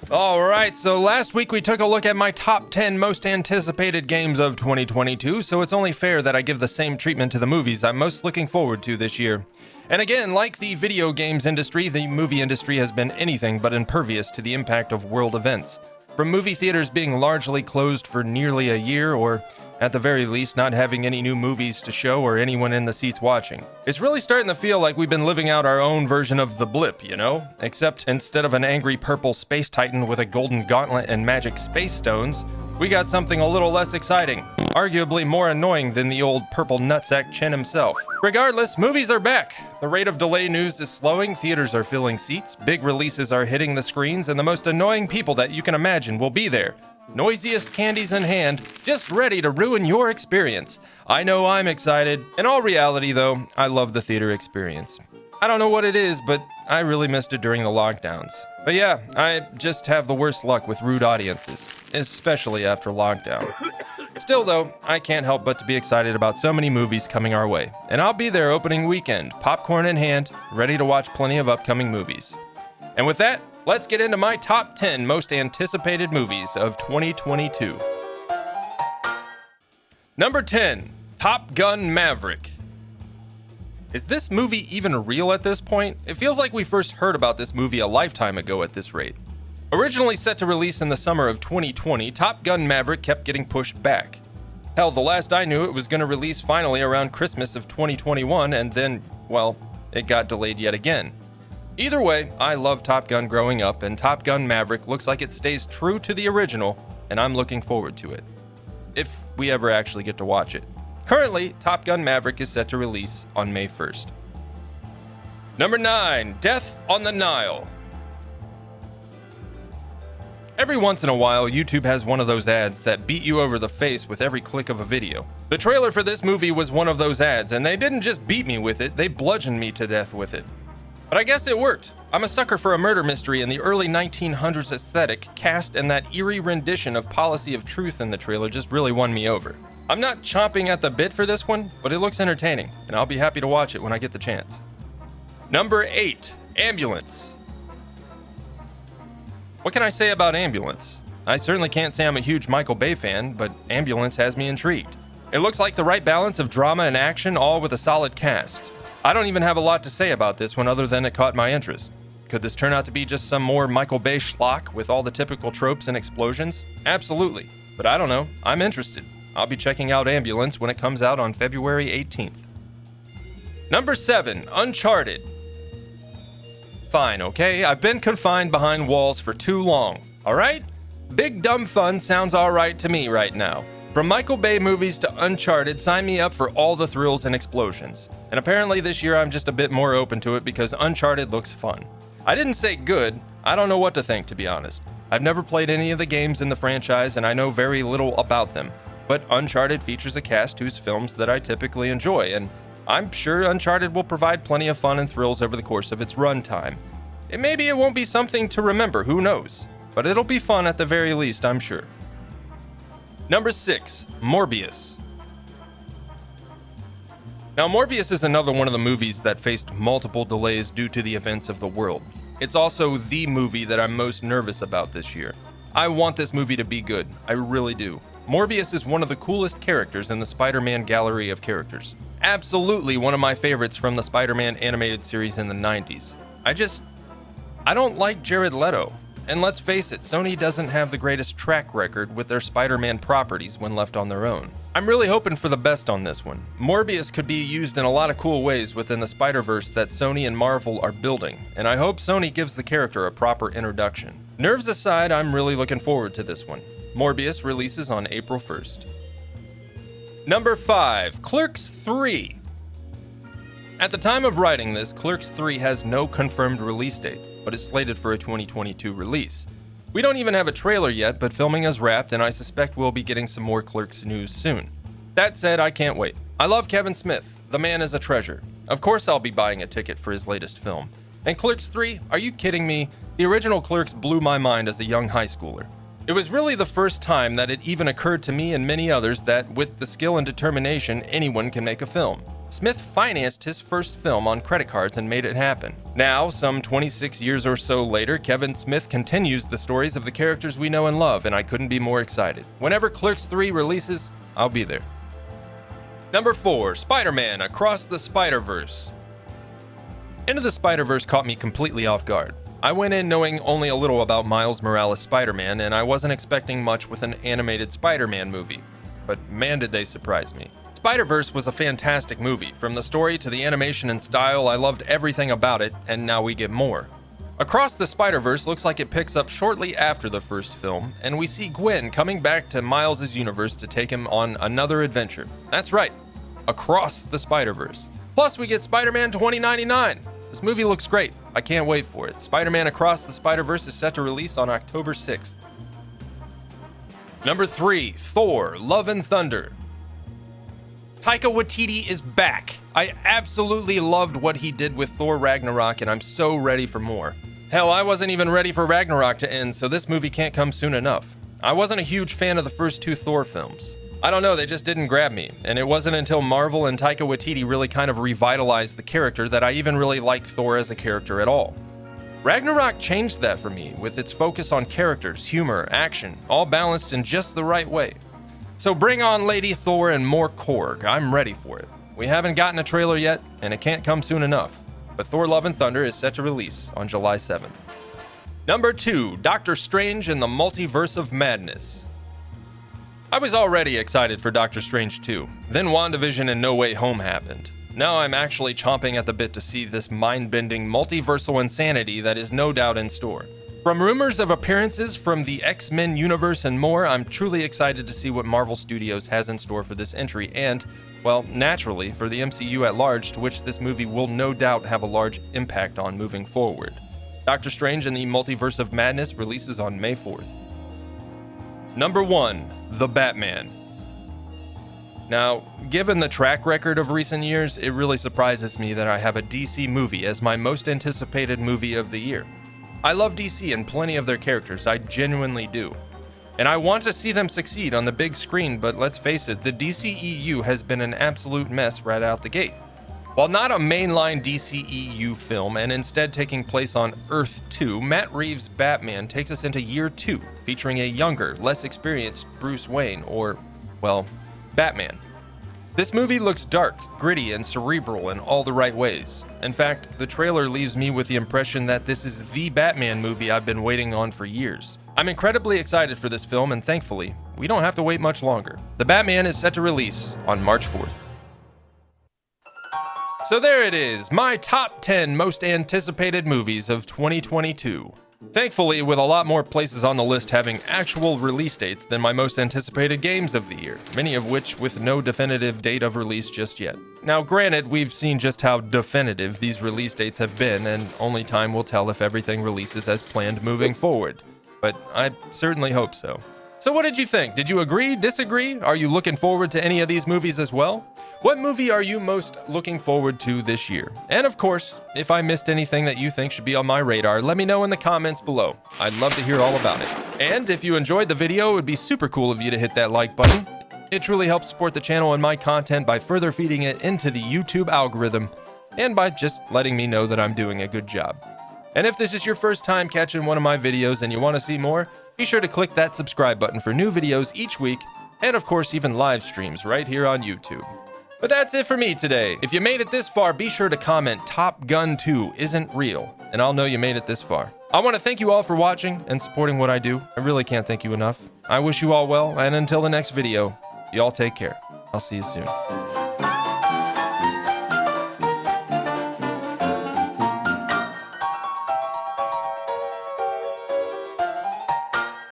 Alright, so last week we took a look at my top 10 most anticipated games of 2022, so it's only fair that I give the same treatment to the movies I'm most looking forward to this year. And again, like the video games industry, the movie industry has been anything but impervious to the impact of world events. From movie theaters being largely closed for nearly a year, or at the very least not having any new movies to show or anyone in the seats watching. It's really starting to feel like we've been living out our own version of the blip, you know? Except instead of an angry purple space titan with a golden gauntlet and magic space stones, we got something a little less exciting, arguably more annoying than the old purple nutsack Chen himself. Regardless, movies are back. The rate of delay news is slowing, theaters are filling seats, big releases are hitting the screens, and the most annoying people that you can imagine will be there. Noisiest candies in hand, just ready to ruin your experience. I know I'm excited. In all reality, though, I love the theater experience. I don't know what it is, but I really missed it during the lockdowns. But yeah, I just have the worst luck with rude audiences, especially after lockdown. Still, though, I can't help but to be excited about so many movies coming our way. And I'll be there opening weekend, popcorn in hand, ready to watch plenty of upcoming movies. And with that, let's get into my top 10 most anticipated movies of 2022. Number 10, Top Gun Maverick. Is this movie even real at this point? It feels like we first heard about this movie a lifetime ago at this rate. Originally set to release in the summer of 2020, Top Gun Maverick kept getting pushed back. Hell, the last I knew it was going to release finally around Christmas of 2021, and then, well, it got delayed yet again. Either way, I loved Top Gun growing up, and Top Gun Maverick looks like it stays true to the original, and I'm looking forward to it. If we ever actually get to watch it. Currently, Top Gun Maverick is set to release on May 1st. Number 9, Death on the Nile. Every once in a while, YouTube has one of those ads that beat you over the face with every click of a video. The trailer for this movie was one of those ads, and they didn't just beat me with it, they bludgeoned me to death with it. But I guess it worked. I'm a sucker for a murder mystery, and the early 1900s aesthetic cast and that eerie rendition of Policy of Truth in the trailer just really won me over. I'm not chomping at the bit for this one, but it looks entertaining, and I'll be happy to watch it when I get the chance. Number 8, Ambulance. What can I say about Ambulance? I certainly can't say I'm a huge Michael Bay fan, but Ambulance has me intrigued. It looks like the right balance of drama and action, all with a solid cast. I don't even have a lot to say about this one other than it caught my interest. Could this turn out to be just some more Michael Bay schlock with all the typical tropes and explosions? Absolutely. But I don't know. I'm interested. I'll be checking out Ambulance when it comes out on February 18th. Number 7, Uncharted. Fine, okay? I've been confined behind walls for too long, alright? Big dumb fun sounds alright to me right now. From Michael Bay movies to Uncharted, sign me up for all the thrills and explosions. And apparently this year I'm just a bit more open to it because Uncharted looks fun. I didn't say good, I don't know what to think, to be honest. I've never played any of the games in the franchise and I know very little about them. But Uncharted features a cast whose films that I typically enjoy, and I'm sure Uncharted will provide plenty of fun and thrills over the course of its runtime. Maybe it won't be something to remember, who knows? But it'll be fun at the very least, I'm sure. Number 6, Morbius. Now, Morbius is another one of the movies that faced multiple delays due to the events of the world. It's also the movie that I'm most nervous about this year. I want this movie to be good, I really do. Morbius is one of the coolest characters in the Spider-Man gallery of characters. Absolutely one of my favorites from the Spider-Man animated series in the 90s. I don't like Jared Leto. And let's face it, Sony doesn't have the greatest track record with their Spider-Man properties when left on their own. I'm really hoping for the best on this one. Morbius could be used in a lot of cool ways within the Spider-Verse that Sony and Marvel are building, and I hope Sony gives the character a proper introduction. Nerves aside, I'm really looking forward to this one. Morbius releases on April 1st. Number 5, Clerks 3. At the time of writing this, Clerks 3 has no confirmed release date, but is slated for a 2022 release. We don't even have a trailer yet, but filming is wrapped and I suspect we'll be getting some more Clerks news soon. That said, I can't wait. I love Kevin Smith. The man is a treasure. Of course I'll be buying a ticket for his latest film. And Clerks 3? Are you kidding me? The original Clerks blew my mind as a young high schooler. It was really the first time that it even occurred to me and many others that with the skill and determination, anyone can make a film. Smith financed his first film on credit cards and made it happen. Now, some 26 years or so later, Kevin Smith continues the stories of the characters we know and love, and I couldn't be more excited. Whenever Clerks 3 releases, I'll be there. Number 4, Spider-Man Across the Spider-Verse. Into the Spider-Verse caught me completely off guard. I went in knowing only a little about Miles Morales' Spider-Man, and I wasn't expecting much with an animated Spider-Man movie. But man, did they surprise me. Spider-Verse was a fantastic movie. From the story to the animation and style, I loved everything about it, and now we get more. Across the Spider-Verse looks like it picks up shortly after the first film, and we see Gwen coming back to Miles' universe to take him on another adventure. That's right, across the Spider-Verse. Plus, we get Spider-Man 2099. This movie looks great. I can't wait for it. Spider-Man Across the Spider-Verse is set to release on October 6th. Number 3, Thor: Love and Thunder. Taika Waititi is back. I absolutely loved what he did with Thor Ragnarok, and I'm so ready for more. Hell, I wasn't even ready for Ragnarok to end, so this movie can't come soon enough. I wasn't a huge fan of the first 2 Thor films. I don't know, they just didn't grab me, and it wasn't until Marvel and Taika Waititi really kind of revitalized the character that I even really liked Thor as a character at all. Ragnarok changed that for me, with its focus on characters, humor, action, all balanced in just the right way. So bring on Lady Thor and more Korg. I'm ready for it. We haven't gotten a trailer yet, and it can't come soon enough. But Thor: Love and Thunder is set to release on July 7th. Number 2, Doctor Strange in the Multiverse of Madness. I was already excited for Doctor Strange 2. Then WandaVision and No Way Home happened. Now I'm actually chomping at the bit to see this mind-bending multiversal insanity that is no doubt in store. From rumors of appearances from the X-Men universe and more, I'm truly excited to see what Marvel Studios has in store for this entry and, well, naturally, for the MCU at large, to which this movie will no doubt have a large impact on moving forward. Doctor Strange in the Multiverse of Madness releases on May 4th. Number 1, The Batman. Now, given the track record of recent years, it really surprises me that I have a DC movie as my most anticipated movie of the year. I love DC and plenty of their characters, I genuinely do. And I want to see them succeed on the big screen, but let's face it, the DCEU has been an absolute mess right out the gate. While not a mainline DCEU film and instead taking place on Earth 2, Matt Reeves' Batman takes us into year 2, featuring a younger, less experienced Bruce Wayne, or, well, Batman. This movie looks dark, gritty, and cerebral in all the right ways. In fact, the trailer leaves me with the impression that this is the Batman movie I've been waiting on for years. I'm incredibly excited for this film, and thankfully, we don't have to wait much longer. The Batman is set to release on March 4th. So there it is, my top 10 most anticipated movies of 2022. Thankfully, with a lot more places on the list having actual release dates than my most anticipated games of the year, many of which with no definitive date of release just yet. Now granted, we've seen just how definitive these release dates have been, and only time will tell if everything releases as planned moving forward. But I certainly hope so. So what did you think? Did you agree, disagree? Are you looking forward to any of these movies as well? What movie are you most looking forward to this year? And of course, if I missed anything that you think should be on my radar, let me know in the comments below. I'd love to hear all about it. And if you enjoyed the video, it would be super cool of you to hit that like button. It truly helps support the channel and my content by further feeding it into the YouTube algorithm, and by just letting me know that I'm doing a good job. And if this is your first time catching one of my videos and you want to see more, be sure to click that subscribe button for new videos each week, and of course even live streams right here on YouTube. But that's it for me today. If you made it this far, be sure to comment Top Gun 2 isn't real, and I'll know you made it this far. I want to thank you all for watching and supporting what I do. I really can't thank you enough. I wish you all well, and until the next video, you all take care. I'll see you soon.